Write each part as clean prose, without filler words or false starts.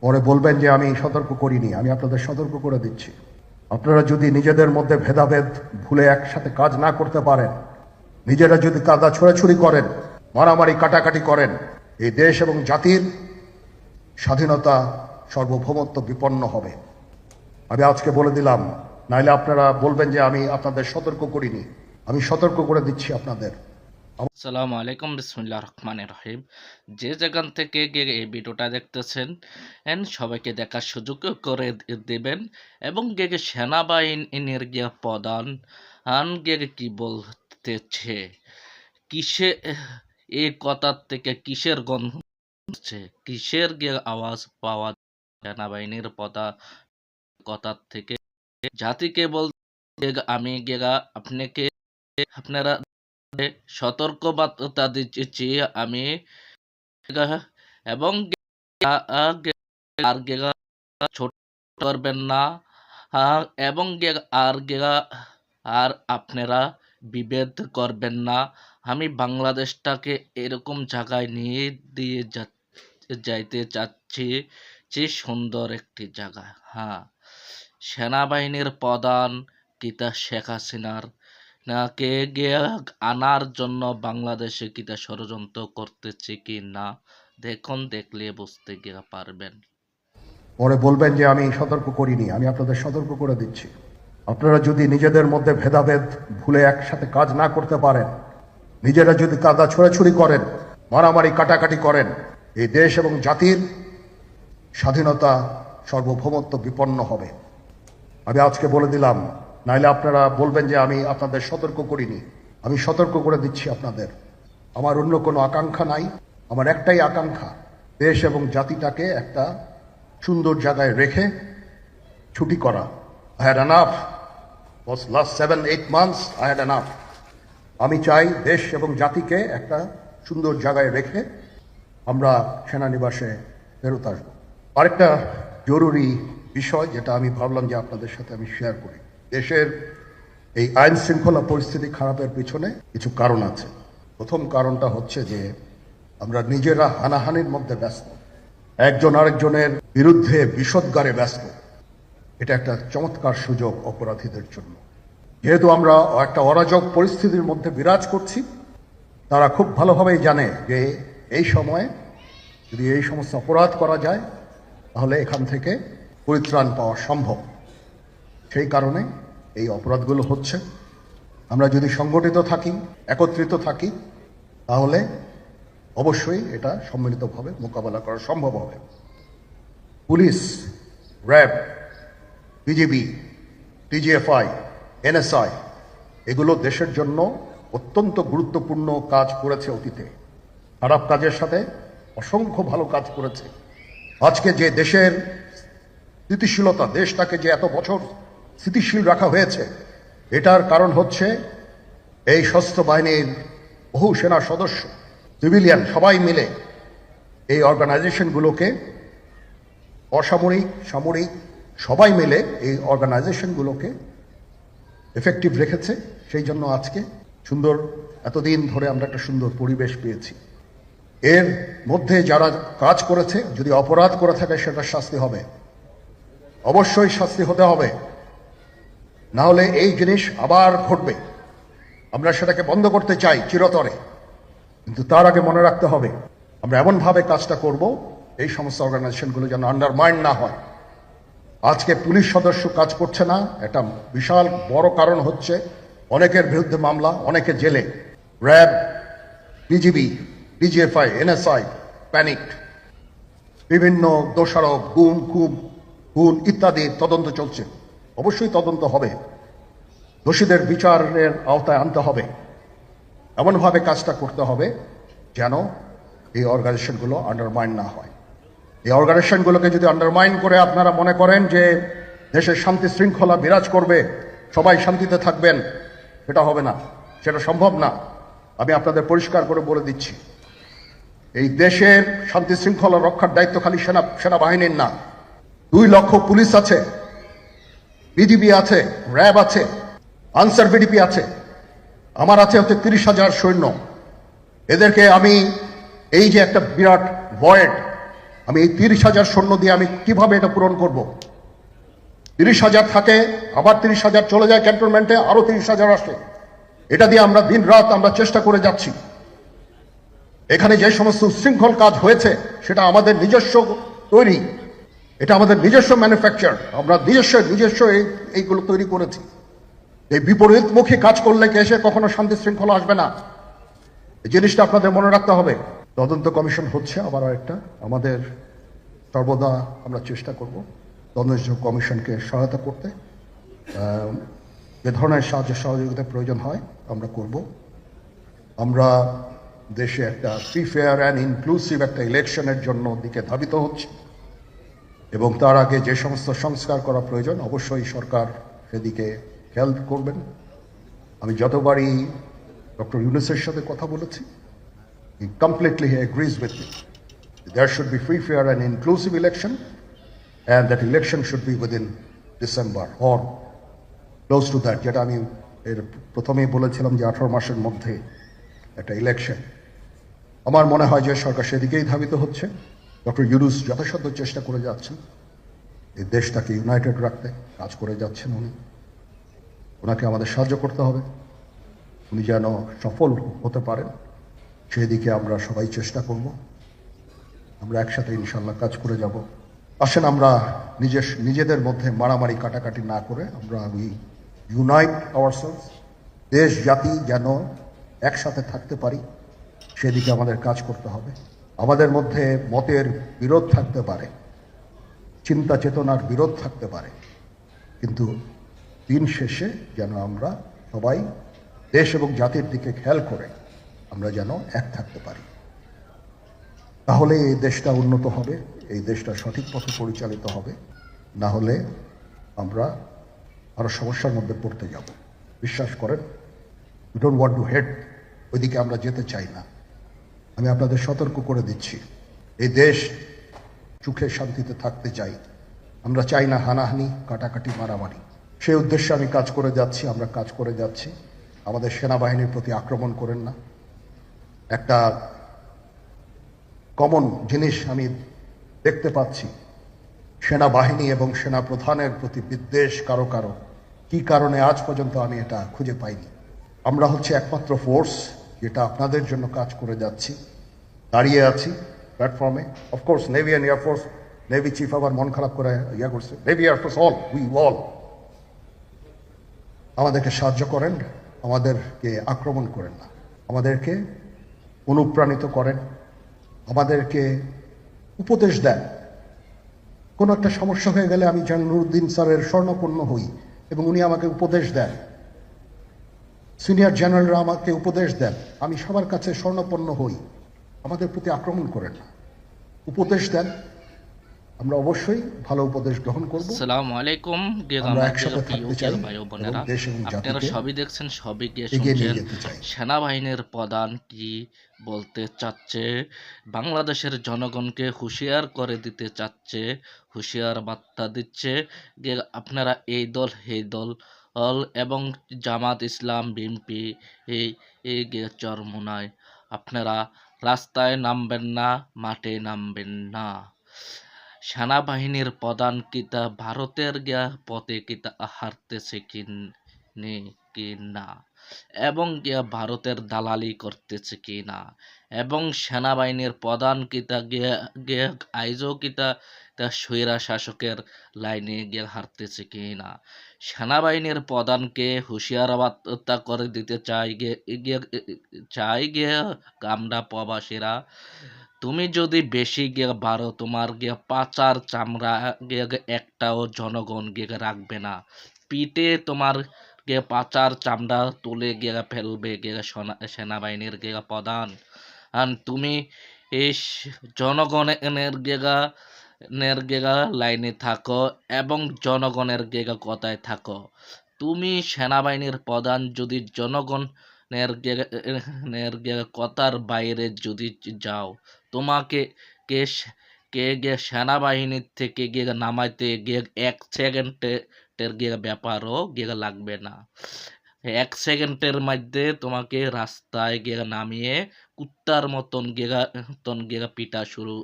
পরে বলবেন যে আমি সতর্ক করিনি। আমি আপনাদের সতর্ক করে দিচ্ছি, আপনারা যদি নিজেদের মধ্যে ভেদাভেদ ভুলে একসাথে কাজ না করতে পারেন, নিজেরা যদি কাদা ছোড়াছুড়ি করেন, মারামারি কাটাকাটি করেন, এই দেশ এবং জাতির স্বাধীনতা সার্বভৌমত্ব বিপন্ন হবে। আমি আজকে বলে দিলাম, নাইলে আপনারা বলবেন যে আমি আপনাদের সতর্ক করিনি। আমি সতর্ক করে দিচ্ছি আপনাদের। আসসালামু আলাইকুম, বিসমিল্লাহির রহমানির রহিম। যে যেখান থেকে গিয়ে এই ভিডিওটা দেখতেছেন সবাইকে দেখার সুযোগ করে দেবেন এবং গিয়ে সেনাবাহিনীর গিয়ে প্রধান গিয়ে কি বলতেছে, কিসে এই কথার থেকে কিসের গন্ধ হচ্ছে, কিসের গিয়ে আওয়াজ পাওয়া সেনাবাহিনীর প্রধান কথার থেকে জাতিকে বলতে আমি গিয়ে আপনারা সতর্কবার্তা দিচ্ছি আমি, এবং আর ছোট করবেন না, এবং আর আপনারা বিভেদ করবেন না। আমি বাংলাদেশটাকে এরকম জায়গায় নিয়ে দিয়ে যাইতে চাচ্ছি, যে সুন্দর একটি জায়গা। সেনাবাহিনীর প্রধান কিতা শেখ হাসিনার নাকে গিয়ে আনার জন্য বাংলাদেশে কিতা ষড়যন্ত্র করতেছে কি না, দেখলে বুঝতে গিয়ে পারবেন। পরে বলবেন যে আমি সতর্ক করিনি। আমি আপনাদের সতর্ক করে দিচ্ছি, আপনারা যদি নিজেদের মধ্যে ভেদাভেদ ভুলে একসাথে কাজ না করতে পারেন, নিজেরা যদি কাদা ছোড়াছুড়ি করেন, মারামারি কাটাকাটি করেন, এই দেশ এবং জাতির স্বাধীনতা সার্বভৌমত্ব বিপন্ন হবে। আমি আজকে বলে দিলাম, নাইলে আপনারা বলবেন যে আমি আপনাদের সতর্ক করিনি। আমি সতর্ক করে দিচ্ছি আপনাদের। আমার অন্য কোনো আকাঙ্ক্ষা নাই। আমার একটাই আকাঙ্ক্ষা, দেশ এবং জাতিটাকে একটা সুন্দর জায়গায় রেখে ছুটি করা। I had enough. For last 7-8 months I had enough. আমি চাই দেশ এবং জাতিকে একটা সুন্দর জায়গায় রেখে আমরা সেনানিবাসে ফেরত আসব। আরেকটা জরুরি বিষয় যেটা আমি ভাবলাম যে আপনাদের সাথে আমি শেয়ার করি, দেশের এই আইন শৃঙ্খলা পরিস্থিতি খারাপের পিছনে কিছু কারণ আছে। প্রথম কারণটা হচ্ছে যে আমরা নিজেরা হানাহানির মধ্যে ব্যস্ত, একজন আরেকজনের বিরুদ্ধে বিষোদ্গারে ব্যস্ত। এটা একটা চমৎকার সুযোগ অপরাধীদের জন্য। যেহেতু আমরা একটা অরাজক পরিস্থিতির মধ্যে বিরাজ করছি, তারা খুব ভালোভাবেই জানে যে এই সময়ে যদি এই সমস্ত অপরাধ করা যায় তাহলে এখান থেকে পরিত্রাণ পাওয়া সম্ভব। সেই কারণে এই অপরাধগুলো হচ্ছে। আমরা যদি সংগঠিত থাকি, একত্রিত থাকি, তাহলে অবশ্যই এটা সম্মিলিতভাবে মোকাবেলা করা সম্ভব হবে। Police, RAB, BGB, TGFI, NSI এগুলো দেশের জন্য অত্যন্ত গুরুত্বপূর্ণ কাজ করেছে অতীতে। খারাপ কাজের সাথে অসংখ্য ভালো কাজ করেছে। আজকে যে দেশের স্থিতিশীলতা, দেশটাকে যে এত বছর স্থিতিশীল রাখা হয়েছে, এটার কারণ হচ্ছে এই সশস্ত্র বাহিনীর বহু সেনা সদস্য, সিভিলিয়ান সবাই মিলে এই অর্গানাইজেশনগুলোকে, অসামরিক সামরিক সবাই মিলে এই অর্গানাইজেশনগুলোকে এফেক্টিভ রেখেছে। সেই জন্য আজকে সুন্দর, এতদিন ধরে আমরা একটা সুন্দর পরিবেশ পেয়েছি। এর মধ্যে যারা কাজ করেছে, যদি অপরাধ করে থাকে সেটা শাস্তি হবে, অবশ্যই শাস্তি হতে হবে, না হলে এই জিনিস আবার ঘটবে। আমরা সেটাকে বন্ধ করতে চাই চিরতরে, কিন্তু তার আগে মনে রাখতে হবে আমরা এমনভাবে কাজটা করব এই সমস্ত অর্গানাইজেশনগুলো যেন আন্ডারমাইন না হয়। আজকে পুলিশ সদস্য কাজ করছে না, এটা বিশাল বড় কারণ হচ্ছে অনেকের বিরুদ্ধে মামলা, অনেকে জেলে। RAB, BGB, DGFI, NSI panic, বিভিন্ন দোষারোপ, খুন ইত্যাদি তদন্ত চলছে। অবশ্যই তদন্ত হবে, দোষীদের বিচারের আওতায় আনতে হবে। এমনভাবে কাজটা করতে হবে যেন এই অর্গানাইজেশনগুলো আন্ডারমাইন না হয়। এই অর্গানাইজেশনগুলোকে যদি আন্ডারমাইন করে আপনারা মনে করেন যে দেশের শান্তি শৃঙ্খলা বিরাজ করবে, সবাই শান্তিতে থাকবেন, সেটা হবে না, সেটা সম্ভব না। আমি আপনাদের পরিষ্কার করে বলে দিচ্ছি, এই দেশের শান্তি শৃঙ্খলা রক্ষার দায়িত্ব খালি সেনাবাহিনীর না। 2 লক্ষ পুলিশ আছে, বিজিবি আছে, র্যাব আছে, আনসার বিডিপি আছে, আমার আছে হচ্ছে 30,000 সৈন্য। এদেরকে আমি এই যে একটা বিরাট ভয়েড, আমি এই 30,000 সৈন্য দিয়ে আমি কিভাবে এটা পূরণ করব? 30,000 থাকে, আবার 30,000 চলে যায় ক্যান্টনমেন্টে, আরো 30,000 আসে। এটা দিয়ে আমরা দিন রাত আমরা চেষ্টা করে যাচ্ছি। এখানে যে সমস্ত উচ্ছৃঙ্খল কাজ হয়েছে সেটা আমাদের নিজস্ব তৈরি, এটা আমাদের নিজস্ব ম্যানুফ্যাকচার, আমরা নিজস্ব এইগুলো তৈরি করেছি। এই বিপরীতমুখী কাজ করলে এসে কখনো শান্তি শৃঙ্খলা আসবে না, এই জিনিসটা আপনাদের মনে রাখতে হবে। তদন্ত কমিশন হচ্ছে আবার একটা, আমাদের সর্বদা আমরা চেষ্টা করব তদন্ত কমিশনকে সহায়তা করতে। যে ধরনের সাহায্য সহযোগিতার প্রয়োজন হয় আমরা করব। আমরা দেশে একটা ফ্রি ফেয়ার অ্যান্ড ইনক্লুসিভ একটা ইলেকশনের জন্য দিকে ধাবিত হচ্ছে, এবং তার আগে যে সমস্ত সংস্কার করা প্রয়োজন অবশ্যই সরকার সেদিকে খেয়াল করবেন। আমি যতবারই ডক্টর ইউনূসের সাথে কথা বলেছি, he completely agrees with me. There should be free, fair and inclusive election, and that election should be within December or close to that, যেটা আমি এর প্রথমেই বলেছিলাম যে 18 মাসের মধ্যে একটা ইলেকশন। আমার মনে হয় যে সরকার সেদিকেই ধাবিত হচ্ছে। ডক্টর ইউনূস যথাসাধ্য চেষ্টা করে যাচ্ছেন এই দেশটাকে ইউনাইটেড রাখতে, কাজ করে যাচ্ছেন উনি। ওনাকে আমাদের সাহায্য করতে হবে, উনি যেন সফল হতে পারেন সেদিকে আমরা সবাই চেষ্টা করব। আমরা একসাথে ইনশাল্লাহ কাজ করে যাব। আসেন আমরা নিজেদের মধ্যে মারামারি কাটাকাটি না করে আমরা ইউনাইট আওয়ারসেলস, দেশ জাতি যেন একসাথে থাকতে পারি সেদিকে আমাদের কাজ করতে হবে। আমাদের মধ্যে মতের বিরোধ থাকতে পারে, চিন্তা চেতনার বিরোধ থাকতে পারে, কিন্তু দিন শেষে যেন আমরা সবাই দেশ এবং জাতির দিকে খেয়াল করে আমরা যেন এক থাকতে পারি। তাহলে এই দেশটা উন্নত হবে, এই দেশটা সঠিক পথে পরিচালিত হবে। না হলে আমরা আরো সমস্যার মধ্যে পড়তে যাব। বিশ্বাস করেন, we don't want to head, ওইদিকে আমরা যেতে চাই না। আমি আপনাদের সতর্ক করে দিচ্ছি, এই দেশ সুখে শান্তিতে থাকতে চাই, আমরা চাই না হানাহানি, কাটাকাটি, মারামারি। সেই উদ্দেশ্যে আমি কাজ করে যাচ্ছি, আমরা কাজ করে যাচ্ছি। আমাদের সেনাবাহিনীর প্রতি আক্রমণ করেন না। একটা কমন জিনিস আমি দেখতে পাচ্ছি, সেনাবাহিনী এবং সেনা প্রধানের প্রতি বিদ্বেষ কারো কারো, কি কারণে আজ পর্যন্ত আমি এটা খুঁজে পাইনি। আমরা হচ্ছে একমাত্র ফোর্স যেটা আপনাদের জন্য কাজ করে যাচ্ছি, দাঁড়িয়ে আছি প্ল্যাটফর্মে। Of course navy and air force, navy chief আবার মন খারাপ করে করছে, navy air force all, we all, আমাদেরকে সাহায্য করেন, আমাদেরকে আক্রমণ করেন না, আমাদেরকে অনুপ্রাণিত করেন, আমাদেরকে উপদেশ দেন। কোনো একটা সমস্যা হয়ে গেলে আমি নুরুদ্দিন স্যারের স্বর্ণপন্ন হই এবং উনি আমাকে উপদেশ দেন, সিনিয়র জেনারেলরা আমাকে উপদেশ দেন, আমি সবার কাছে স্বর্ণপন্ন হই। আমাদের প্রতি আক্রমণ করেন না, উপদেশ দেন, আমরা অবশ্যই ভালো উপদেশ গ্রহণ করব। আসসালামু আলাইকুম আমরা একসাথে থাকতে চাই ভাই ও এবং বোনেরা, দেশ এবং আপনারা জাতিকে সবই দেখছেন, সবই গিয়ে এগিয়ে নিয়ে শুনছেন। যেতে চাই। সেনাবাহিনীর প্রধান কি বলতে চাচ্ছে, বাংলাদেশের জনগণকে হুঁশিয়ার করে দিতে চাচ্ছে, হুঁশিয়ার বার্তা দিচ্ছে যে আপনারা এই দল এই দল এবং জামাত ইসলাম, বিএনপি, এই এই চরমোনায় আপনারা রাস্তায় নামবেন না, মাঠে নামবেন না। সেনাবাহিনীর প্রধান কিতা ভারতের গিয়া পথে কিতা হারতেছে কি না, এবং গিয়া ভারতের দালালি করতেছে কি না, এবং সেনাবাহিনীর প্রধান কিতা গিয়া গিয়া আইজও কিতা তা স্বৈরা শাসকের লাইনে গিয়ে হারতেছে কি না। সেনাবাহিনীর প্রধানকে হুঁশিয়ার বার্তা করে দিতে চাই গিয়ে আমরা প্রবাসীরা, তুমি যদি বেশি গিয়ে বারো, তোমার গিয়ে পাচার চামড়া গিয়ে একটাও জনগণ গিয়ে রাখবে না, পিঠে তোমার গিয়ে পাচার চামড়া তুলে গিয়ে ফেলবে গিয়ে সেনাবাহিনীর গিয়ে প্রধান। আর তুমি এই জনগণের গেগা লাইনে থাকো এবং জনগণের গেগা কথায় থাকো। তুমি সেনাবাহিনীর প্রধান যদি জনগণের কথার বাইরে যদি যাও, তোমাকে কে কে গিয়ে সেনাবাহিনীর থেকে গিয়ে নামাইতে গিয়ে 1 সেকেন্ডের গিয়ে ব্যাপারও গিয়ে লাগবে না। 1 সেকেন্ডের মধ্যে তোমাকে রাস্তায় গিয়ে নামিয়ে কুত্তার মতন গেরা পিটা শুরু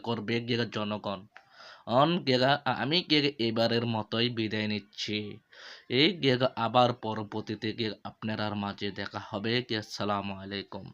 করবে জনগণ। আমি এবারের মতোই বিদায় নিচ্ছি। এই আবার পরবর্তীতে আপনার মাঝে দেখা হবে। আসসালামু আলাইকুম।